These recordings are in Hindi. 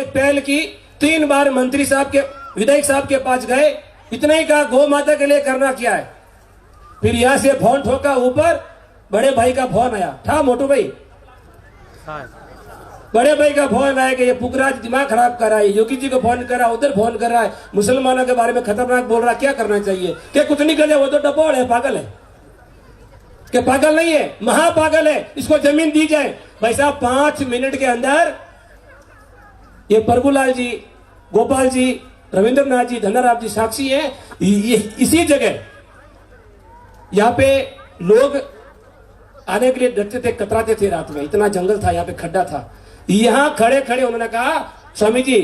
पहल की, 3 बार मंत्री साहब के, विधायक साहब के पास गए, इतना ही कहा गौ माता के लिए करना क्या है। फिर यहां से फोन ठोका ऊपर, बड़े भाई का फोन आया, था मोटू भाई, बड़े भाई का फोन आया कि ये पुखराज दिमाग खराब कर रहा है, योगी जी को फोन कर रहा है, उधर फोन कर रहा है, मुसलमानों के बारे में खतरनाक बोल रहा है, क्या करना चाहिए। क्या कुछ नहीं करे, वो तो डबोड़ है, पागल है। क्या पागल नहीं है, महापागल है, इसको जमीन दी जाए। भाई साहब 5 मिनट के अंदर ये प्रभुलाल जी, गोपाल जी, रविंद्रनाथ जी, धनाराम जी साक्षी है। इसी जगह यहाँ पे लोग आने के लिए डरते थे, कतराते थे रात में, इतना जंगल था, यहाँ पे खड्डा था। यहाँ खड़े खड़े उन्होंने कहा, स्वामी जी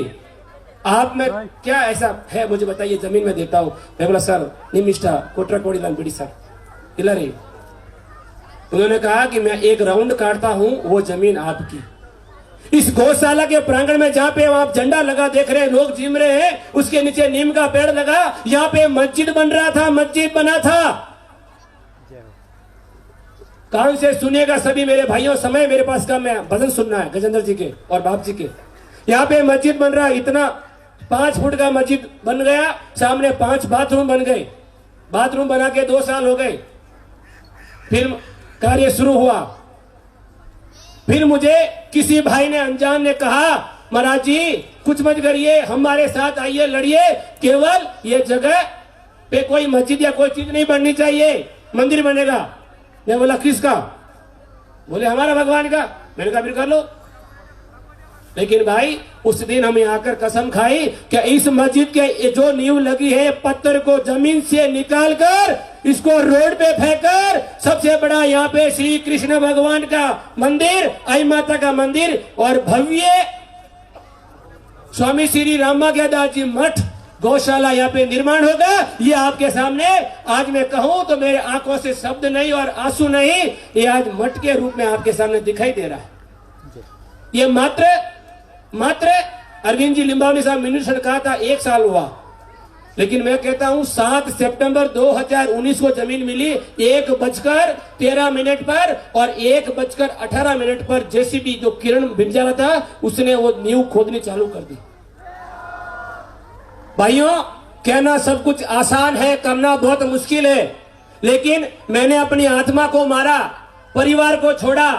आप में क्या ऐसा है मुझे बताइए, जमीन में देता हूं। मैं बोला सर निमिष्ठा कोटरा कोड़ी लालबीड़ी सर हिला रही। उन्होंने कहा कि मैं 1 राउंड काटता हूं, वो जमीन आपकी। इस गौशाला के प्रांगण में जहां पे आप झंडा लगा देख रहे हैं, लोग जिम रहे हैं, उसके नीचे नीम का पेड़ लगा, यहाँ पे मस्जिद बन रहा था, मस्जिद बना था। कान से सुनिएगा सभी मेरे भाइयों, समय मेरे पास कम है, भजन सुनना है गजेंद्र जी के और बाप जी के। यहाँ पे मस्जिद बन रहा है, इतना 5 फुट का मस्जिद बन गया, सामने 5 बाथरूम बन गए। बाथरूम बना के 2 साल हो गए, फिर कार्य शुरू हुआ। फिर मुझे किसी भाई ने, अनजान ने कहा, महाराज जी कुछ मत करिए, हमारे साथ आइए, लड़िए, केवल ये जगह पे कोई मस्जिद या कोई चीज नहीं बननी चाहिए, मंदिर बनेगा। मैं बोला किसका? बोले हमारा भगवान का। मैंने कहा फिर कर लो। लेकिन भाई उस दिन हमें आकर कसम खाई कि इस मस्जिद के जो नींव लगी है, पत्थर को जमीन से निकालकर इसको रोड पे फेंककर सबसे बड़ा यहाँ पे श्री कृष्ण भगवान का मंदिर, आई माता का मंदिर और भव्य स्वामी श्री रामाज्ञादास जी मठ गौशाला यहाँ पे निर्माण होगा। ये आपके सामने आज मैं कहूं तो मेरे आंखों से शब्द नहीं और आंसू नहीं, ये आज मठ के रूप में आपके सामने दिखाई दे रहा है। ये मात्र अरविंद जी लिंबावली साहब मिनिस्टर कहा था 1 साल हुआ, लेकिन मैं कहता हूं 7 सितंबर 2019 को जमीन मिली 1:13 पर और 1:18 पर जेसीबी जो किरण बिंजारा था उसने वो नींव खोदनी चालू कर दी। भाइयों कहना सब कुछ आसान है, करना बहुत मुश्किल है। लेकिन मैंने अपनी आत्मा को मारा, परिवार को छोड़ा,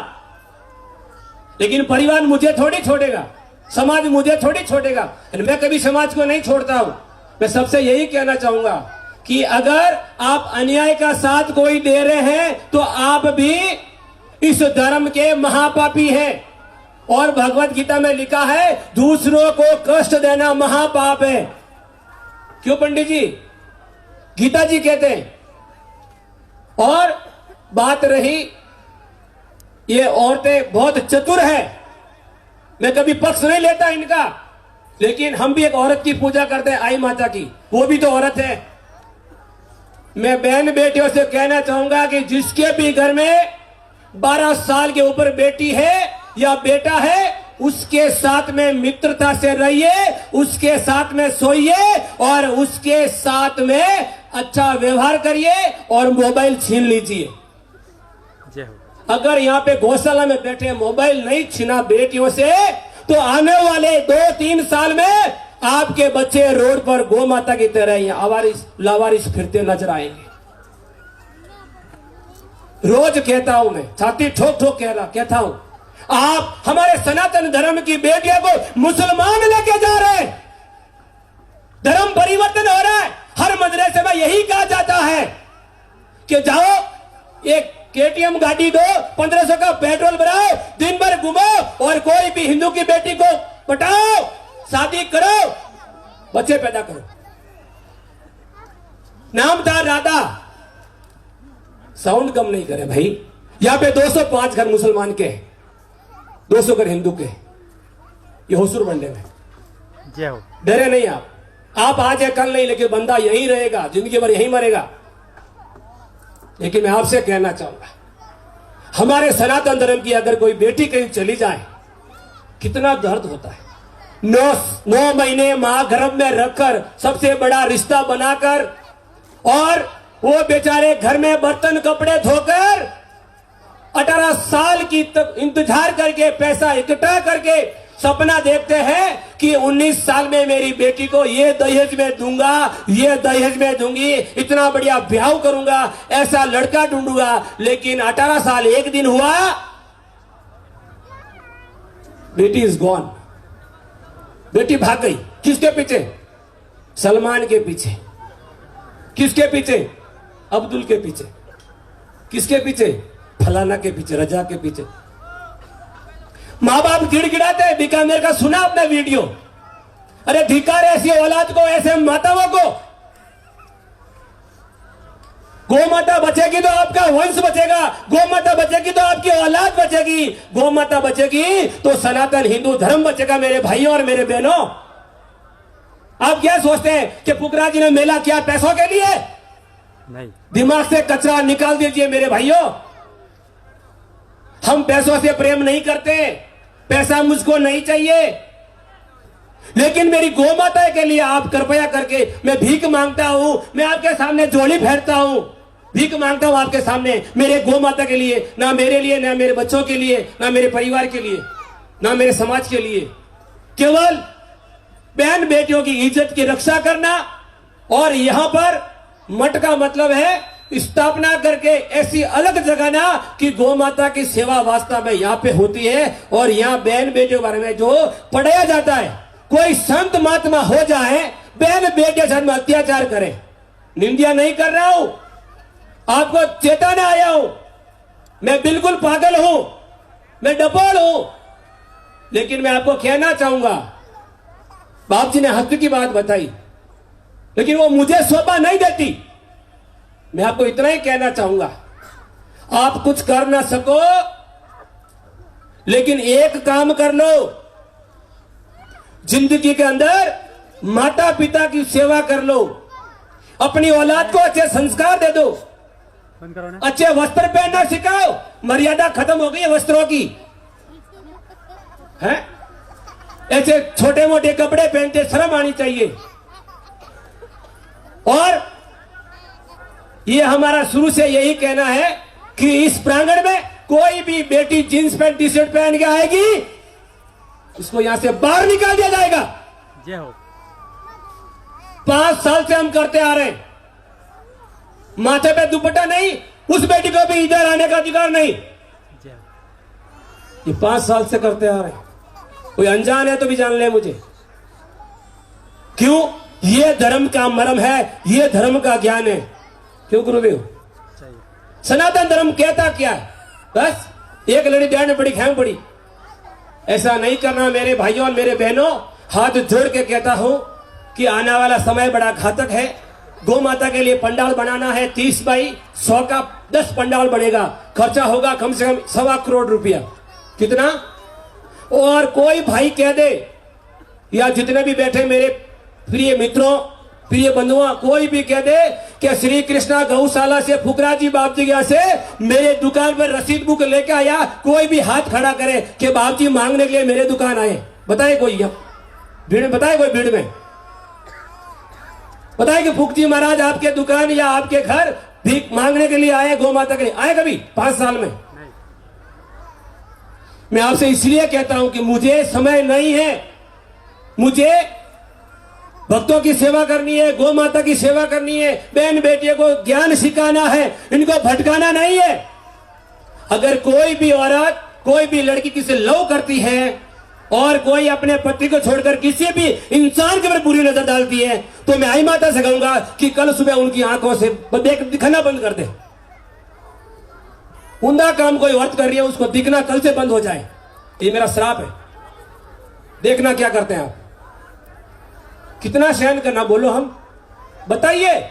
लेकिन परिवार मुझे थोड़ी छोड़ेगा, समाज मुझे थोड़ी छोड़ेगा। मैं कभी समाज को नहीं छोड़ता हूं। मैं सबसे यही कहना चाहूंगा कि अगर आप अन्याय का साथ कोई दे रहे हैं तो आप भी इस धर्म के महापापी हैं। और भगवत गीता में लिखा है दूसरों को कष्ट देना महापाप है। क्यों पंडित जी? गीता जी कहते हैं। और बात रही ये औरतें बहुत चतुर है, मैं कभी पक्ष नहीं लेता इनका, लेकिन हम भी एक औरत की पूजा करते हैं, आई माता की, वो भी तो औरत है। मैं बहन बेटियों से कहना चाहूंगा कि जिसके भी घर में 12 साल के ऊपर बेटी है या बेटा है, उसके साथ में मित्रता से रहिए, उसके साथ में सोइए और उसके साथ में अच्छा व्यवहार करिए और मोबाइल छीन लीजिए। अगर यहाँ पे गौशाला में बैठे मोबाइल नहीं छीना बेटियों से, तो आने वाले 2-3 साल में आपके बच्चे रोड पर गौ माता की तरह आवारिस लावारिस फिरते नजर आएंगे। रोज कहता हूं मैं, छाती ठोक ठोक कहता हूं, आप हमारे सनातन धर्म की बेटियों को मुसलमान लेके जा रहे हैं। धर्म परिवर्तन हो रहा है। हर मदरसे में यही कहा जाता है कि जाओ एक केटीएम गाड़ी दो, 1500 का पेट्रोल भराओ, दिन भर घूमो और कोई भी हिंदू की बेटी को पटाओ, शादी करो, बच्चे पैदा करो। नाम था राधा। साउंड कम नहीं करे भाई। यहां पे 205 घर मुसलमान के, 200 घर हिंदू के, ये होसुर मंडे में। डरे नहीं आप आज है कल नहीं, लेकिन बंदा यहीं रहेगा, जिंदगी भर यहीं मरेगा। लेकिन मैं आपसे कहना चाहूंगा, हमारे सनातन धर्म की अगर कोई बेटी कहीं चली जाए, कितना दर्द होता है। 9 महीने मां गर्भ में रखकर सबसे बड़ा रिश्ता बनाकर, और वो बेचारे घर में बर्तन कपड़े धोकर 18 साल की इंतजार करके पैसा इकट्ठा करके सपना देखते हैं कि 19 साल में मेरी बेटी को ये दहेज में दूंगा, ये दहेज में दूंगी, इतना बढ़िया ब्याह करूंगा, ऐसा लड़का ढूंढूंगा। लेकिन 18 साल एक दिन हुआ, बेटी इज गॉन। बेटी भाग गई। किसके पीछे? सलमान के पीछे। किसके पीछे? अब्दुल के पीछे। किसके पीछे? फलाना के पीछे, रजा के पीछे। मां बाप गिड़गिड़ाते हैं। बीकानेर का सुना आपने वीडियो? अरे धिक्कार ऐसी औलाद को, ऐसे माताओं को। गौ माता बचेगी तो आपका वंश बचेगा, गौ माता बचेगी तो आपकी औलाद बचेगी, गौ माता बचेगी तो सनातन हिंदू धर्म बचेगा। मेरे भाइयों और मेरे बहनों, आप क्या सोचते हैं कि पुखराज जी ने मेला किया पैसों के लिए? नहीं। दिमाग से कचरा निकाल दीजिए मेरे भाइयों। हम पैसों से प्रेम नहीं करते, पैसा मुझको नहीं चाहिए, लेकिन मेरी गौ माता के लिए आप कृपया करके, मैं भीख मांगता हूं, मैं आपके सामने झोली फेरता हूं, भीख मांगता हूं आपके सामने, मेरे गौ माता के लिए, ना मेरे लिए, ना मेरे बच्चों के लिए, ना मेरे परिवार के लिए, ना मेरे समाज के लिए। केवल बहन बेटियों की इज्जत की रक्षा करना। और यहां पर मठ का मतलब है स्थापना करके ऐसी अलग जगह ना कि गौ माता की सेवा वास्तव में यहां पे होती है। और यहां बहन बेटियों के बारे में जो पढ़ाया जाता है, कोई संत महात्मा हो जाए, बहन बेटियों साथ में अत्याचार करे, निंदा नहीं कर रहा हूं, आपको चेताने आया हूं। मैं बिल्कुल पागल हूं, मैं डपोल हूं, लेकिन मैं आपको कहना चाहूंगा, बाप जी ने हक की बात बताई, लेकिन वो मुझे शोभा नहीं देती। मैं आपको इतना ही कहना चाहूंगा, आप कुछ कर ना सको, लेकिन एक काम कर लो, जिंदगी के अंदर माता पिता की सेवा कर लो, अपनी औलाद को अच्छे संस्कार दे दो, अच्छे वस्त्र पहनना सिखाओ। मर्यादा खत्म हो गई है वस्त्रों की, है? ऐसे छोटे मोटे कपड़े पहनते शर्म आनी चाहिए। और ये हमारा शुरू से यही कहना है कि इस प्रांगण में कोई भी बेटी जींस पैंट टी शर्ट पहन के आएगी, उसको यहां से बाहर निकाल दिया जाएगा। जय हो। 5 साल से हम करते आ रहे हैं, माथे पे दुपट्टा नहीं, उस बेटी को भी इधर आने का अधिकार नहीं। ये 5 साल से करते आ रहे हैं। कोई अनजान है तो भी जान ले मुझे। क्यों? ये धर्म का मर्म है, ये धर्म का ज्ञान है। क्यों गुरुदेव? सनातन धर्म कहता क्या है? बस एक लड़ी ब्याह में पड़ी, खैम पड़ी। ऐसा नहीं करना मेरे भाइयों और मेरे बहनों। हाथ जोड़ के कहता हूं कि आने वाला समय बड़ा घातक है। गौ माता के लिए पंडाल बनाना है, 30 बाई 100 का 10 पंडाल बनेगा, खर्चा होगा कम से कम 1.25 करोड़ रुपया। कितना? और कोई भाई कह दे, या जितने भी बैठे मेरे प्रिय मित्रों, प्रिय बंधुओं, कोई भी कह दे कि श्री कृष्णा गौशाला से फुकराज जी बाप जी यहाँ से मेरे दुकान पर रसीद बुक लेके आया, कोई भी हाथ खड़ा करे कि बाप जी मांगने के लिए मेरे दुकान आए। बताए कोई? भीड़ में बताए कोई? भीड़ में बताए कि फुक जी महाराज आपके दुकान या आपके घर भीख मांगने के लिए आए, गौ माता के लिए आए कभी 5 साल में? मैं आपसे इसलिए कहता हूं कि मुझे समय नहीं है, मुझे भक्तों की सेवा करनी है, गौ माता की सेवा करनी है, बहन बेटियों को ज्ञान सिखाना है, इनको भटकाना नहीं है। अगर कोई भी औरत, कोई भी लड़की किसी लव करती है और कोई अपने पति को छोड़कर किसी भी इंसान के ऊपर बुरी नजर डालती है, तो मैं आई माता से कहूंगा कि कल सुबह उनकी आंखों से दिखना बंद कर दे। उंदा काम कोई औरत कर रही है, उसको दिखना कल से बंद हो जाए। ये मेरा श्राप है। देखना क्या करते हैं आप, कितना सहन करना। बोलो, हम बताइए।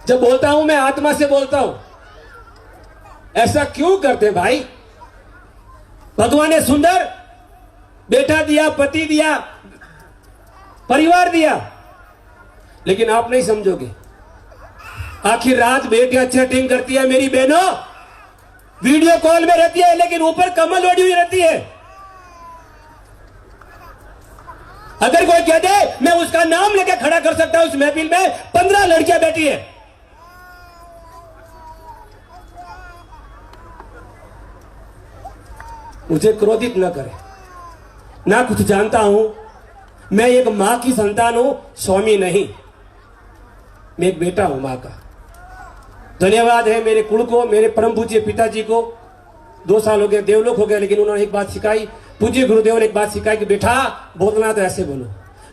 जब बोलता हूं मैं आत्मा से बोलता हूं। ऐसा क्यों करते भाई? भगवान ने सुंदर बेटा दिया, पति दिया, परिवार दिया, लेकिन आप नहीं समझोगे। आखिर रात बेटियां चैटिंग करती है मेरी बहनों, वीडियो कॉल में रहती है, लेकिन ऊपर कमल ओढ़ी हुई रहती है। अगर कोई कह दे मैं उसका नाम लेकर खड़ा कर सकता हूं, उस महफिल में 15 लड़कियां बैठी है। मुझे क्रोधित न करें, ना कुछ जानता हूं। मैं एक मां की संतान हूं, स्वामी नहीं। मैं एक बेटा हूं मां का। धन्यवाद है मेरे कुल को, मेरे परम पूज्य पिताजी को। 2 साल हो गए, देवलोक हो गए, लेकिन उन्होंने एक बात सिखाई, पूज्य गुरुदेव ने एक बात सिखाई कि बेटा बोलना तो ऐसे बोलो।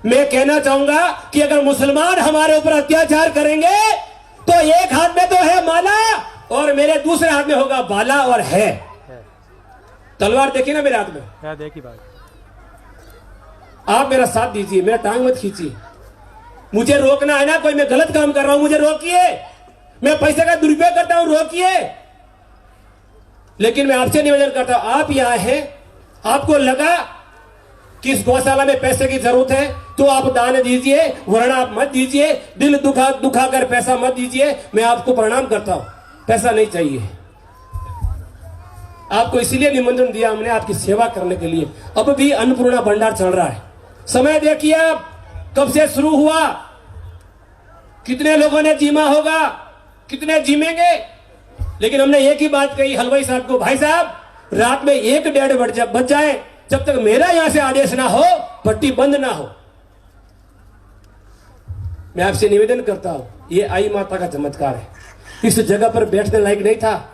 मैं कहना चाहूंगा कि अगर मुसलमान हमारे ऊपर अत्याचार करेंगे तो एक हाथ में तो है माला और मेरे दूसरे हाथ में होगा बाला और है तलवार। देखी ना मेरे हाथ में, देखी भाई। आप मेरा साथ दीजिए, मेरा टांग मत खींचिए। मुझे रोकना है ना, कोई मैं गलत काम कर रहा हूं मुझे रोकिए। मैं पैसे का दुरुपयोग करता हूं, रोकिए। लेकिन मैं आपसे निवेदन करता हूं, आप यहां हैं, आपको लगा कि इस गौशाला में पैसे की जरूरत है तो आप दान दीजिए, वरना आप मत दीजिए। दिल दुखा कर पैसा मत दीजिए। मैं आपको प्रणाम करता हूं, पैसा नहीं चाहिए। आपको इसीलिए निमंत्रण दिया हमने, आपकी सेवा करने के लिए। अब भी अन्नपूर्णा भंडार चल रहा है। समय देखिए आप कब से शुरू हुआ, कितने लोगों ने जीमा होगा, कितने जीमेंगे। लेकिन हमने एक ही बात कही हलवाई साहब को, भाई साहब रात में 1-1:30 बज जाए, जब तक मेरा यहां से आदेश ना हो पट्टी बंद ना हो। मैं आपसे निवेदन करता हूं, ये आई माता का चमत्कार है। इस जगह पर बैठने लायक नहीं था।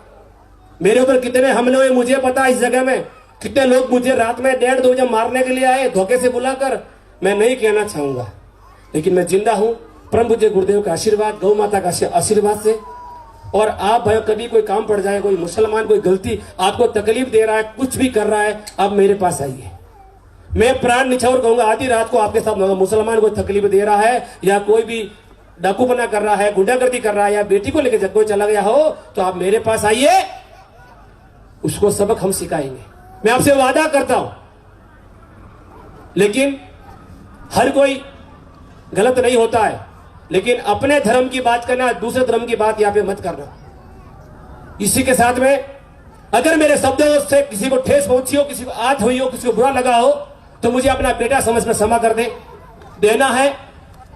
मेरे ऊपर कितने हमले हुए मुझे पता है। इस जगह में कितने लोग मुझे रात में 1:30-2 बजे मारने के लिए आए, धोखे से बुलाकर। मैं नहीं कहना चाहूंगा, लेकिन मैं जिंदा हूं परम पूज्य गुरुदेव का आशीर्वाद, गौ माता का आशीर्वाद से। और आप भाई कभी कोई काम पड़ जाए, कोई मुसलमान कोई गलती आपको तकलीफ दे रहा है, कुछ भी कर रहा है, आप मेरे पास आइए। मैं प्राण निछावर कहूंगा, आधी रात को आपके साथ मुसलमान को तकलीफ दे रहा है या कोई भी डाकूपना कर रहा है, गुंडागर्दी कर रहा है या बेटी को लेकर कोई चला गया हो, तो आप मेरे पास आइए, उसको सबक हम सिखाएंगे। मैं आपसे वादा करता हूं। लेकिन हर कोई गलत नहीं होता है, लेकिन अपने धर्म की बात करना, दूसरे धर्म की बात यहां पे मत करना। इसी के साथ में अगर मेरे शब्दों से किसी को ठेस पहुंची हो, किसी को आहत हुई हो, किसी को बुरा लगा हो, तो मुझे अपना बेटा समझकर क्षमा कर दे। देना है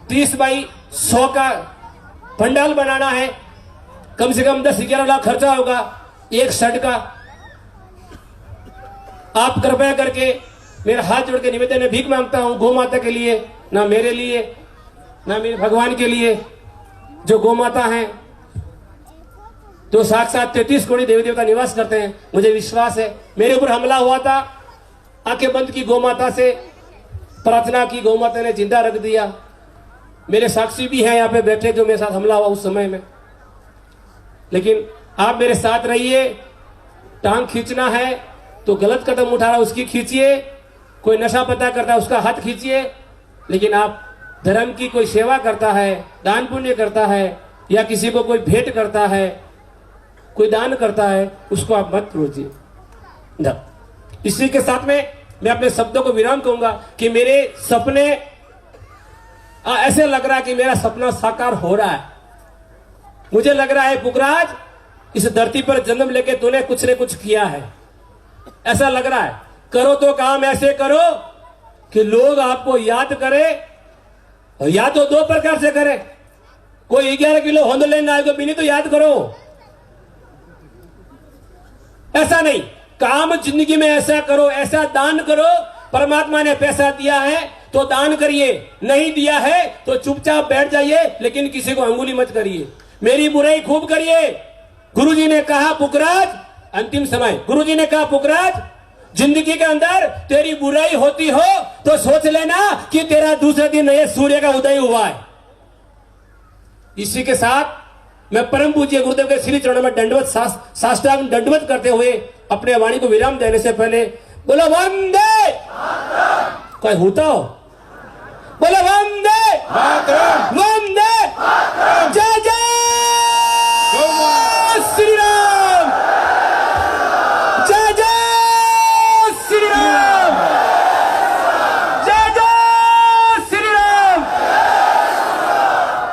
30 बाई 100 का पंडाल बनाना है, कम से कम 10-11 लाख खर्चा होगा एक शर्ट का। आप कृपया करके मेरा हाथ जोड़ के निवेदन भीख मांगता हूं, गौ माता के लिए, ना मेरे लिए ना मेरे भगवान के लिए, जो गौ माता है तो साक्षात 33 करोड़ देवी देवता निवास करते हैं। मुझे विश्वास है, मेरे ऊपर हमला हुआ था, आंखें बंद की गौ माता से प्रार्थना की, गौ माता ने जिंदा रख दिया। मेरे साक्षी भी हैं यहाँ पे बैठे जो मेरे साथ हमला हुआ उस समय में। लेकिन आप मेरे साथ रहिए। टांग खींचना है तो गलत कदम उठा रहा उसकी खींचिए, कोई नशा पता करता है उसका हाथ खींचिए। लेकिन आप धर्म की कोई सेवा करता है, दान पुण्य करता है, या किसी को कोई भेंट करता है, कोई दान करता है, उसको आप मत रोकिए। इसी के साथ में मैं अपने शब्दों को विराम कहूंगा कि मेरे सपने ऐसे लग रहा है कि मेरा सपना साकार हो रहा है। मुझे लग रहा है पुखराज, इस धरती पर जन्म लेके तूने कुछ न कुछ किया है, ऐसा लग रहा है। करो तो काम ऐसे करो कि लोग आपको याद करें, और या तो 2 प्रकार से करें। कोई 11 किलो होंद लेना आएगा बिनी तो याद करो, ऐसा नहीं। काम जिंदगी में ऐसा करो, ऐसा दान करो। परमात्मा ने पैसा दिया है तो दान करिए, नहीं दिया है तो चुपचाप बैठ जाइए, लेकिन किसी को अंगुली मत करिए, मेरी बुराई खूब करिए। गुरुजी ने कहा पुखराज, अंतिम समय गुरुजी ने कहा पुखराज, जिंदगी के अंदर तेरी बुराई होती हो तो सोच लेना कि तेरा दूसरे दिन नए सूर्य का उदय हुआ है। इसी के साथ मैं परम पूज्य गुरुदेव के श्री चरणों में दंडवत साष्टांग दंडवत करते हुए अपने वाणी को विराम देने से पहले बोलो वंदे, कोई होता हो बोलो वंदे वंदे, जय जय श्री राम, जय जय श्री राम, जय जय श्री राम।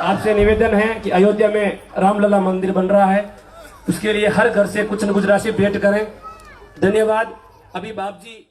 आपसे निवेदन है कि अयोध्या में रामलला मंदिर बन रहा है, उसके लिए हर घर से कुछ न कुछ राशि भेंट करें। धन्यवाद। अभी बाप जी